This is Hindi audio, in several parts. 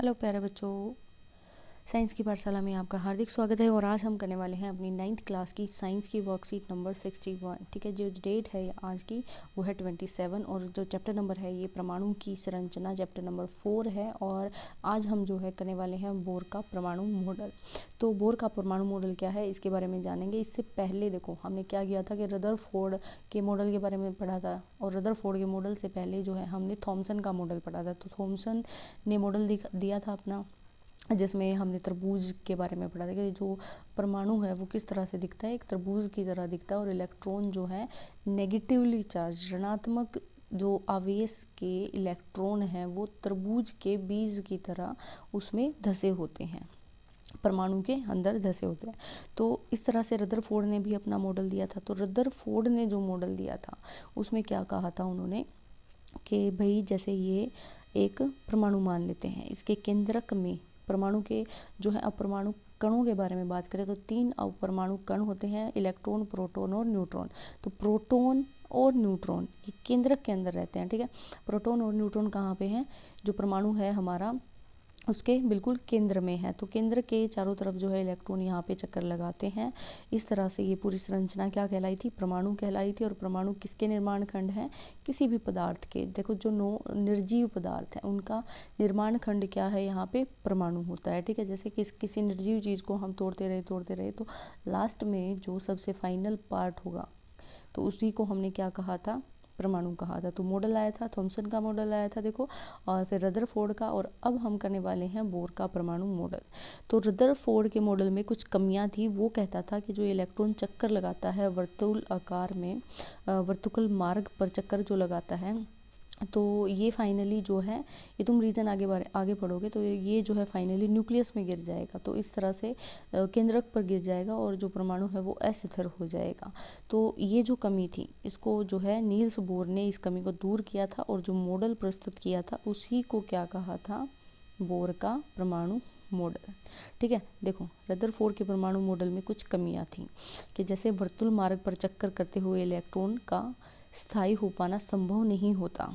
हेलो प्यारे बच्चों, साइंस की पाठशाला में आपका हार्दिक स्वागत है। और आज हम करने वाले हैं अपनी 9th क्लास की साइंस की वर्कशीट नंबर 61। ठीक है, जो डेट है आज की वो है 27 और जो चैप्टर नंबर है ये परमाणु की संरचना चैप्टर नंबर 4 है। और आज हम जो है करने वाले हैं बोर का परमाणु मॉडल। तो बोर का परमाणु मॉडल क्या है इसके बारे में जानेंगे। इससे पहले देखो हमने क्या किया था कि रदरफोर्ड के मॉडल के बारे में पढ़ा था, और रदरफोर्ड के मॉडल से पहले जो है हमने थॉमसन का मॉडल पढ़ा था। तो थॉमसन ने मॉडल दिया था अपना, जिसमें हमने तरबूज के बारे में पढ़ा था कि जो परमाणु है वो किस तरह से दिखता है, एक तरबूज की तरह दिखता है। और इलेक्ट्रॉन जो है नेगेटिवली चार्ज, ऋणात्मक जो आवेश के इलेक्ट्रॉन हैं वो तरबूज के बीज की तरह उसमें धसे होते हैं, परमाणु के अंदर धसे होते हैं। तो इस तरह से रदरफोर्ड ने भी अपना मॉडल दिया था। तो रदरफोर्ड ने जो मॉडल दिया था उसमें क्या कहा था उन्होंने कि भाई जैसे ये एक परमाणु मान लेते हैं, इसके केंद्रक में परमाणु के जो है अपरमाणु कणों के बारे में बात करें तो 3 अपरमाणु कण होते हैं, इलेक्ट्रॉन, प्रोटॉन और न्यूट्रॉन। तो प्रोटॉन और न्यूट्रॉन ये केंद्रक के अंदर रहते हैं। ठीक है, प्रोटॉन और न्यूट्रॉन कहाँ पे हैं, जो परमाणु है हमारा उसके बिल्कुल केंद्र में है। तो केंद्र के चारों तरफ जो है इलेक्ट्रॉन यहाँ पे चक्कर लगाते हैं। इस तरह से ये पूरी संरचना क्या कहलाई थी, परमाणु कहलाई थी। और परमाणु किसके निर्माण खंड हैं, किसी भी पदार्थ के। देखो जो निर्जीव पदार्थ है उनका निर्माण खंड क्या है, यहाँ पे परमाणु होता है। ठीक है, जैसे किसी निर्जीव चीज़ को हम तोड़ते रहे तो लास्ट में जो सबसे फाइनल पार्ट होगा तो उसी को हमने क्या कहा था, परमाणु कहा था। तो मॉडल आया था, थॉमसन का मॉडल आया था देखो, और फिर रदरफोर्ड का, और अब हम करने वाले हैं बोर का परमाणु मॉडल। तो रदरफोर्ड के मॉडल में कुछ कमियां थी। वो कहता था कि जो इलेक्ट्रॉन चक्कर लगाता है वर्तुल आकार में, वर्तुकल मार्ग पर चक्कर जो लगाता है, तो ये फाइनली जो है, ये तुम रीजन आगे पढ़ोगे तो ये जो है फाइनली न्यूक्लियस में गिर जाएगा। तो इस तरह से केंद्रक पर गिर जाएगा और जो परमाणु है वो अस्थिर हो जाएगा। तो ये जो कमी थी इसको जो है नील्स बोर ने इस कमी को दूर किया था, और जो मॉडल प्रस्तुत किया था उसी को क्या कहा था, बोर का परमाणु मॉडल। ठीक है, देखो रदरफोर्ड के परमाणु मॉडल में कुछ कमियां थी कि जैसे वर्तुल मार्ग पर चक्कर करते हुए इलेक्ट्रॉन का स्थायी हो पाना संभव नहीं होता।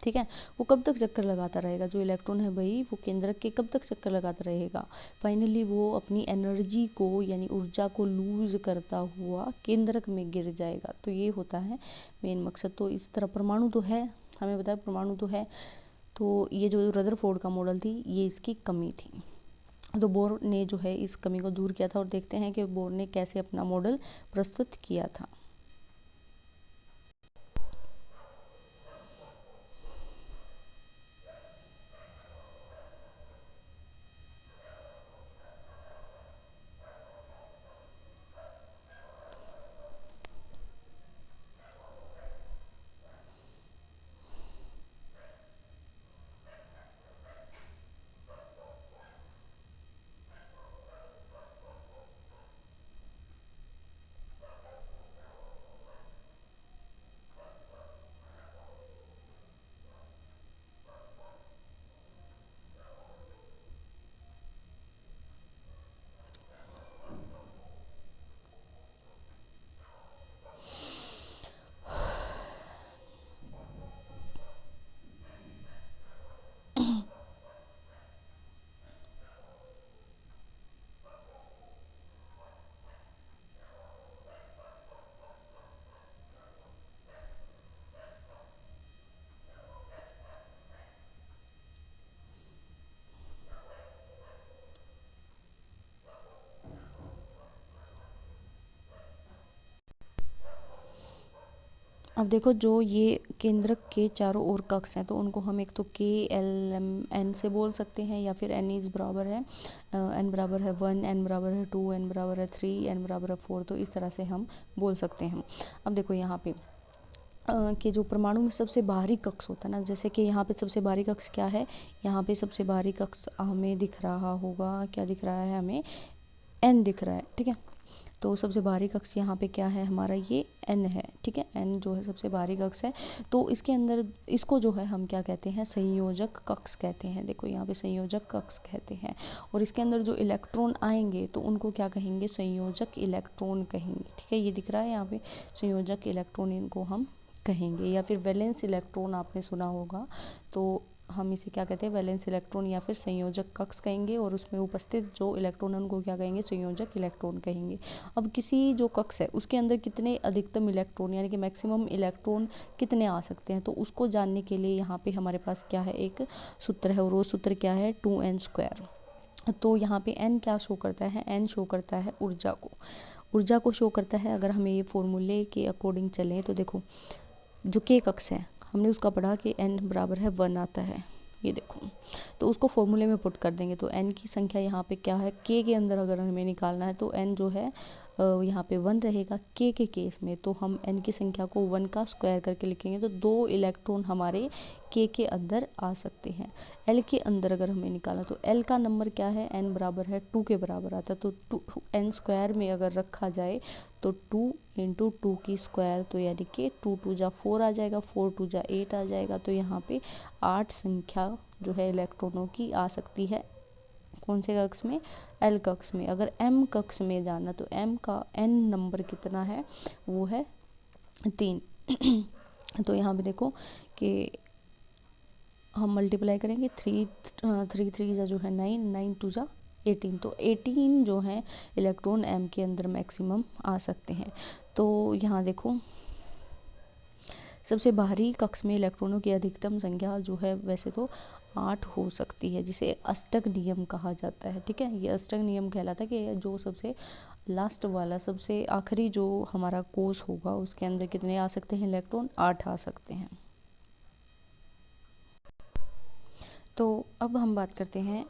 ठीक है, वो कब तक चक्कर लगाता रहेगा, जो इलेक्ट्रॉन है भाई वो केंद्रक के कब तक चक्कर लगाता रहेगा, फाइनली वो अपनी एनर्जी को यानी ऊर्जा को लूज करता हुआ केंद्रक में गिर जाएगा। तो ये होता है मेन मकसद। तो इस तरह परमाणु तो है, हमें बताया परमाणु तो है। तो ये जो रदरफोर्ड का मॉडल थी ये इसकी कमी थी। तो बोर ने जो है इस कमी को दूर किया था, और देखते हैं कि बोर ने कैसे अपना मॉडल प्रस्तुत किया था। अब देखो जो ये केंद्रक के चारों ओर कक्ष हैं तो उनको हम एक तो KLMN से बोल सकते हैं, या फिर N इज बराबर है N बराबर है 1, N बराबर है 2, N बराबर है 3, N बराबर है 4। तो इस तरह से हम बोल सकते हैं। अब देखो यहाँ पे कि जो परमाणु में सबसे बाहरी कक्ष होता है ना, जैसे कि यहाँ पे सबसे बाहरी कक्ष क्या है, यहाँ पे सबसे बाहरी कक्ष हमें दिख रहा होगा, क्या दिख रहा है हमें, N दिख रहा है। ठीक है, तो सबसे बाहरी कक्ष यहाँ पे क्या है हमारा, ये N है। ठीक है, N जो है सबसे बाहरी कक्ष है। तो इसके अंदर इसको जो है हम क्या कहते हैं, संयोजक कक्ष कहते हैं। देखो यहाँ पे संयोजक कक्ष कहते हैं। और इसके अंदर जो इलेक्ट्रॉन आएंगे तो उनको क्या कहेंगे, संयोजक इलेक्ट्रॉन कहेंगे। ठीक है, ये दिख रहा है यहाँ पे संयोजक इलेक्ट्रॉन, इनको हम कहेंगे। या फिर वैलेंस इलेक्ट्रॉन आपने सुना होगा, तो हम इसे क्या कहते हैं, वैलेंस इलेक्ट्रॉन या फिर संयोजक कक्ष कहेंगे, और उसमें उपस्थित जो इलेक्ट्रॉन है उनको क्या कहेंगे, संयोजक इलेक्ट्रॉन कहेंगे। अब किसी जो कक्ष है उसके अंदर कितने अधिकतम इलेक्ट्रॉन यानी कि मैक्सिमम इलेक्ट्रॉन कितने आ सकते हैं, तो उसको जानने के लिए यहाँ पे हमारे पास क्या है, एक सूत्र है, और वो सूत्र क्या है, 2n²। तो यहाँ पे n क्या शो करता है, n शो करता है ऊर्जा को शो करता है। अगर हमें ये फॉर्मूले के अकॉर्डिंग चलें तो देखो, जो k कक्ष है हमने उसका पढ़ा कि n बराबर है 1 आता है, ये देखो, तो उसको फॉर्मूले में पुट कर देंगे तो n की संख्या यहाँ पे क्या है, k के अंदर अगर हमें निकालना है तो n जो है यहाँ पे 1 रहेगा k के केस में, तो हम n की संख्या को 1 का स्क्वायर करके लिखेंगे तो 2 इलेक्ट्रॉन हमारे k के अंदर आ सकते हैं। l के अंदर अगर हमें निकालना तो l का नंबर क्या है, n बराबर है 2 के बराबर आता है, तो n² में अगर रखा जाए तो 2 × 2 की स्क्वायर, तो यानी कि 2 × 2 = 4 आ जाएगा, 4 × 2 = 8 आ जाएगा, तो यहाँ पे 8 संख्या जो है इलेक्ट्रॉनों की आ सकती है। कौन से कक्ष में, एल कक्ष में। अगर एम कक्ष में जाना तो एम का एन नंबर कितना है, वो है 3। तो यहाँ पे देखो कि हम मल्टीप्लाई करेंगे, 3 3 जो है 9, 9 2 = 18, तो 18 जो है इलेक्ट्रॉन एम के अंदर मैक्सिमम आ सकते हैं। तो यहाँ देखो, सबसे बाहरी कक्ष में इलेक्ट्रॉनों की अधिकतम संख्या जो है वैसे तो 8 हो सकती है, जिसे अष्टक नियम कहा जाता है। ठीक है, ये अष्टक नियम कहलाता है कि जो सबसे लास्ट वाला, सबसे आखिरी जो हमारा कोष होगा उसके अंदर कितने आ सकते हैं इलेक्ट्रॉन, 8 आ सकते हैं। तो अब हम बात करते हैं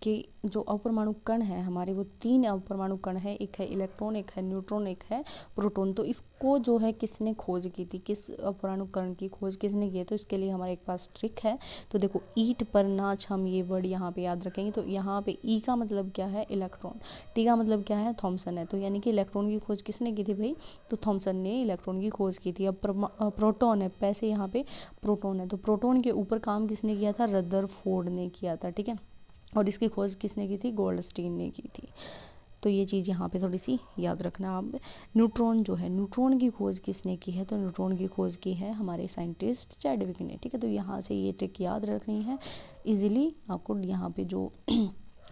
कि जो अपरमाणु कण है हमारे, वो 3 अपरमाणु कण है, एक है इलेक्ट्रॉन, एक है न्यूट्रॉन, एक है प्रोटॉन। तो इसको जो है किसने खोज की थी, किस अपरमाणु कण की खोज किसने की है, तो इसके लिए हमारे पास ट्रिक है। तो देखो, ईंट पर नाच, हम ये वर्ड यहाँ पे याद रखेंगे। तो यहाँ पे ई का मतलब क्या है, इलेक्ट्रॉन, टी का मतलब क्या है, थॉमसन है, तो यानी कि इलेक्ट्रॉन की खोज किसने की थी भाई, तो थॉमसन ने इलेक्ट्रॉन की खोज की थी। अब प्रोटॉन है, पैसे यहाँ पे प्रोटॉन है, तो प्रोटॉन के ऊपर काम किसने किया था, रदरफोर्ड ने किया था। ठीक है, और इसकी खोज किसने की थी, गोल्डस्टीन ने की थी। तो ये चीज़ यहाँ पे थोड़ी सी याद रखना आप। न्यूट्रॉन जो है, न्यूट्रॉन की खोज किसने की है, तो न्यूट्रॉन की खोज की है हमारे साइंटिस्ट चैडविक ने। ठीक है, तो यहाँ से ये ट्रिक याद रखनी है इजीली आपको। यहाँ पे जो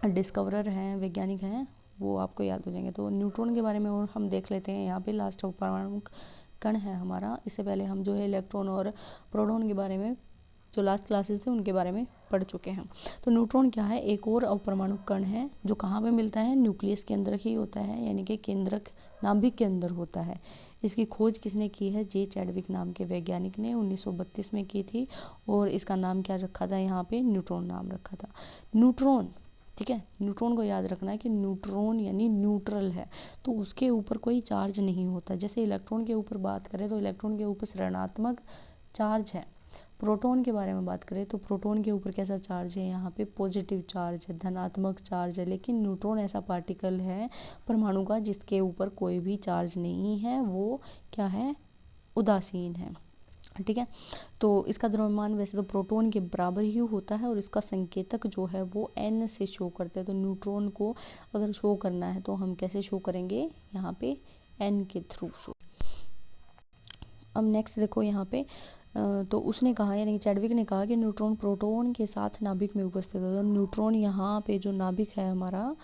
डिस्कवरर हैं, वैज्ञानिक हैं, वो आपको याद हो जाएंगे। तो न्यूट्रॉन के बारे में और हम देख लेते हैं। यहाँ पे लास्ट परमाणु कण है हमारा। इससे पहले हम जो है इलेक्ट्रॉन और प्रोटॉन के बारे में, जो लास्ट क्लासेस थे उनके बारे में पढ़ चुके हैं। तो न्यूट्रॉन क्या है, एक और अपरमाणु कण है जो कहाँ पे मिलता है, न्यूक्लियस के अंदर ही होता है, यानी कि केंद्रक नाभिक के अंदर होता है। इसकी खोज किसने की है, जे चैडविक नाम के वैज्ञानिक ने 1932 में की थी, और इसका नाम क्या रखा था, यहाँ पे न्यूट्रॉन नाम रखा था। न्यूट्रॉन, ठीक है, न्यूट्रॉन को याद रखना है कि न्यूट्रॉन यानी न्यूट्रल है, तो उसके ऊपर कोई चार्ज नहीं होता। जैसे इलेक्ट्रॉन के ऊपर बात करें तो इलेक्ट्रॉन के ऊपर ऋणात्मक चार्ज है। प्रोटॉन के बारे में बात करें तो प्रोटॉन के ऊपर कैसा चार्ज है, यहाँ पे पॉजिटिव चार्ज है, धनात्मक चार्ज है। लेकिन न्यूट्रॉन ऐसा पार्टिकल है परमाणु का जिसके ऊपर कोई भी चार्ज नहीं है, वो क्या है, उदासीन है। ठीक है, तो इसका द्रव्यमान वैसे तो प्रोटॉन के बराबर ही होता है, और इसका संकेतक जो है वो n से शो करते हैं। तो न्यूट्रॉन को अगर शो करना है तो हम कैसे शो करेंगे, यहाँ पे n के थ्रू शो। अब नेक्स्ट देखो यहाँ पे, तो उसने कहा, यानी चैडविक ने कहा कि न्यूट्रॉन प्रोटॉन के साथ नाभिक में उपस्थित होता है। तो न्यूट्रॉन यहाँ पे जो नाभिक है हमारा,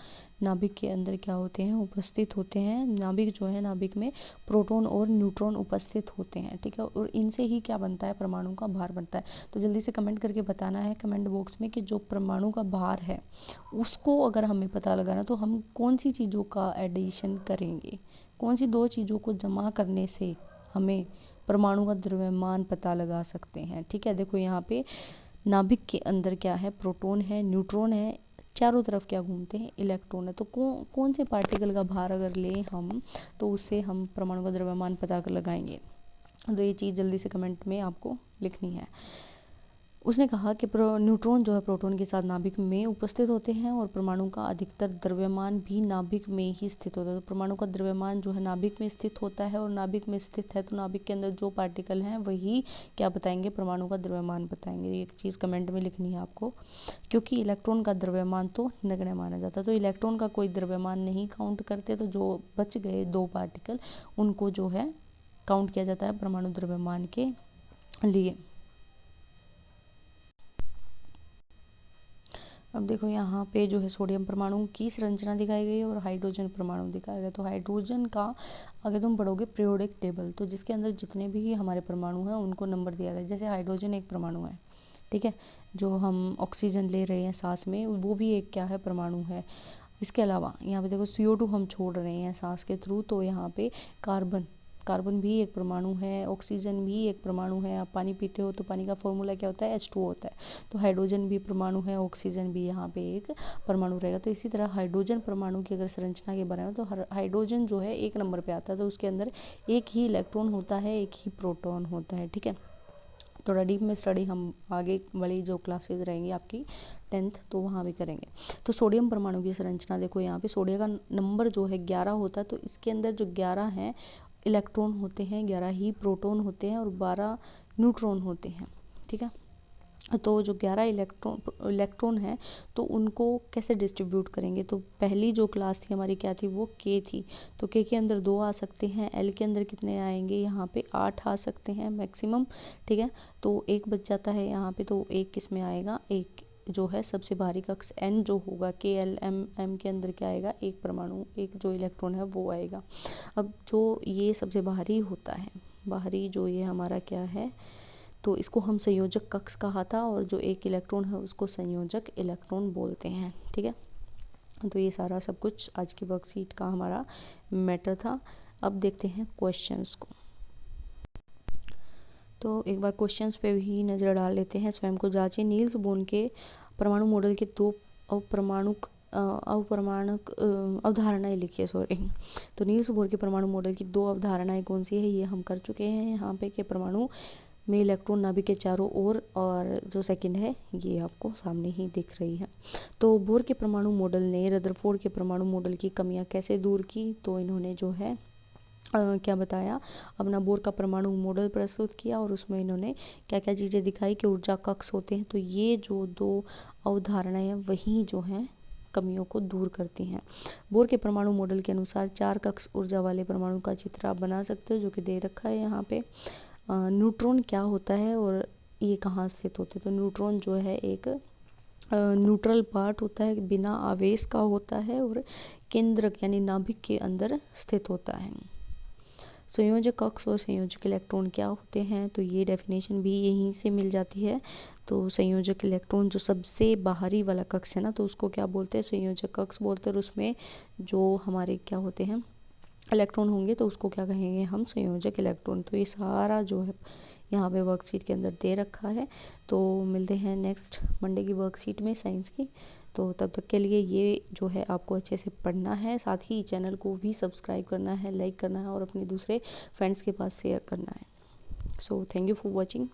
नाभिक के अंदर क्या होते हैं, उपस्थित होते हैं। नाभिक जो है, नाभिक में प्रोटॉन और न्यूट्रॉन उपस्थित होते हैं। ठीक है, और इनसे ही क्या बनता है, परमाणु का भार बनता है। तो जल्दी से कमेंट करके बताना है कमेंट बॉक्स में कि जो परमाणु का भार है उसको अगर हमें पता लगाना, तो हम कौन सी चीज़ों का एडिशन करेंगे, कौन सी 2 चीज़ों को जमा करने से हमें परमाणु का द्रव्यमान पता लगा सकते हैं। ठीक है, देखो यहाँ पे नाभिक के अंदर क्या है, प्रोटॉन है, न्यूट्रॉन है, चारों तरफ क्या घूमते हैं, इलेक्ट्रॉन है। तो कौन से पार्टिकल का भार अगर लें हम, तो उससे हम परमाणु का द्रव्यमान पता कर लगाएंगे। तो ये चीज़ जल्दी से कमेंट में आपको लिखनी है। उसने कहा कि न्यूट्रॉन जो है प्रोटॉन के साथ नाभिक में उपस्थित होते हैं, और परमाणु का अधिकतर द्रव्यमान भी नाभिक में ही स्थित होता है। तो परमाणु का द्रव्यमान जो है नाभिक में स्थित होता है, और नाभिक में स्थित है तो नाभिक के अंदर जो पार्टिकल हैं वही क्या बताएंगे, परमाणु का द्रव्यमान बताएंगे। एक चीज़ कमेंट में लिखनी है आपको, क्योंकि इलेक्ट्रॉन का द्रव्यमान तो नगण्य माना जाता है। तो इलेक्ट्रॉन का कोई द्रव्यमान नहीं काउंट करते, तो जो बच गए 2 पार्टिकल उनको जो है काउंट किया जाता है परमाणु द्रव्यमान के लिए। अब देखो यहाँ पे जो है सोडियम परमाणु की संरचना दिखाई गई है और हाइड्रोजन परमाणु दिखाया गया। तो हाइड्रोजन का अगर तुम पढ़ोगे पीरियोडिक टेबल, तो जिसके अंदर जितने भी हमारे परमाणु हैं उनको नंबर दिया गया। जैसे हाइड्रोजन एक परमाणु है, ठीक है, जो हम ऑक्सीजन ले रहे हैं सांस में, वो भी एक क्या है, परमाणु है। इसके अलावा यहाँ पे देखो CO2 हम छोड़ रहे हैं सांस के थ्रू, तो यहाँ पे कार्बन भी एक परमाणु है, ऑक्सीजन भी एक परमाणु है। आप पानी पीते हो तो पानी का फॉर्मूला क्या होता है, H2O होता है। तो हाइड्रोजन भी परमाणु है, ऑक्सीजन भी यहाँ पे एक परमाणु रहेगा। तो इसी तरह हाइड्रोजन परमाणु की अगर संरचना के बारे में, तो हाइड्रोजन जो है 1 नंबर पे आता है। तो उसके अंदर एक ही इलेक्ट्रॉन होता है, एक ही प्रोटॉन होता है, ठीक है। थोड़ा डीप में स्टडी हम आगे वाली जो क्लासेस रहेंगी आपकी 10th, तो वहाँ भी करेंगे। तो सोडियम परमाणु की संरचना देखो, यहाँ पे सोडियम का नंबर जो है 11 होता है। तो इसके अंदर जो 11 हैं इलेक्ट्रॉन होते हैं, 11 ही प्रोटॉन होते हैं और 12 न्यूट्रॉन होते हैं, ठीक है। तो जो 11 इलेक्ट्रॉन है, तो उनको कैसे डिस्ट्रीब्यूट करेंगे। तो पहली जो क्लास थी हमारी क्या थी, वो K थी। तो K के अंदर 2 आ सकते हैं, L के अंदर कितने आएंगे, यहाँ पे 8 आ सकते हैं मैक्सिमम, ठीक है। तो एक बच जाता है यहाँ पे, तो एक किस में आएगा, एक जो है सबसे भारी कक्ष N जो होगा, KLM के अंदर क्या आएगा, एक परमाणु, एक जो इलेक्ट्रॉन है वो आएगा। अब जो ये सबसे बाहरी होता है, बाहरी जो ये हमारा क्या है, तो इसको हम संयोजक कक्ष कहा था, और जो एक इलेक्ट्रॉन है उसको संयोजक इलेक्ट्रॉन बोलते हैं, ठीक है। तो ये सारा सब कुछ आज की वर्कशीट का हमारा मैटर था। अब देखते हैं क्वेश्चंस को। तो एक बार क्वेश्चंस पे भी नज़र डाल लेते हैं, स्वयं को जांचें। नील्स बोर के परमाणु मॉडल के 2 अवपरमाणुक अवधारणाएं लिखिए, सॉरी। तो नील्स बोर के परमाणु मॉडल की 2 अवधारणाएं कौन सी है, ये हम कर चुके हैं यहाँ पे, कि परमाणु में इलेक्ट्रॉन नाभिक के चारों ओर, और जो सेकंड है ये आपको सामने ही दिख रही है। तो बोर के परमाणु मॉडल ने रदरफोर्ड के परमाणु मॉडल की कमियां कैसे दूर की। तो इन्होंने जो है क्या बताया, अपना बोर का परमाणु मॉडल प्रस्तुत किया और उसमें इन्होंने क्या क्या चीज़ें दिखाई कि ऊर्जा कक्ष होते हैं। तो ये जो 2 अवधारणाएं हैं वही जो हैं कमियों को दूर करती हैं। बोर के परमाणु मॉडल के अनुसार 4 कक्ष ऊर्जा वाले परमाणु का चित्र आप बना सकते हो, जो कि दे रखा है यहाँ पे। न्यूट्रॉन क्या होता है और ये कहाँ स्थित होते हैं। तो न्यूट्रॉन जो है एक न्यूट्रल पार्ट होता है, बिना आवेश का होता है और केंद्रक यानी नाभिक के अंदर स्थित होता है। संयोजक कक्ष और संयोजक इलेक्ट्रॉन क्या होते हैं, तो ये डेफिनेशन भी यहीं से मिल जाती है। तो संयोजक इलेक्ट्रॉन जो सबसे बाहरी वाला कक्ष है ना, तो उसको क्या बोलते हैं, संयोजक कक्ष बोलते हैं। और उसमें जो हमारे क्या होते हैं इलेक्ट्रॉन होंगे, तो उसको क्या कहेंगे हम, संयोजक इलेक्ट्रॉन। तो ये सारा जो है यहाँ पे वर्कशीट के अंदर दे रखा है। तो मिलते हैं नेक्स्ट मंडे की वर्कशीट में साइंस की। तो तब तक के लिए ये जो है आपको अच्छे से पढ़ना है, साथ ही चैनल को भी सब्सक्राइब करना है, लाइक करना है और अपने दूसरे फ्रेंड्स के पास शेयर करना है। So thank you for watching.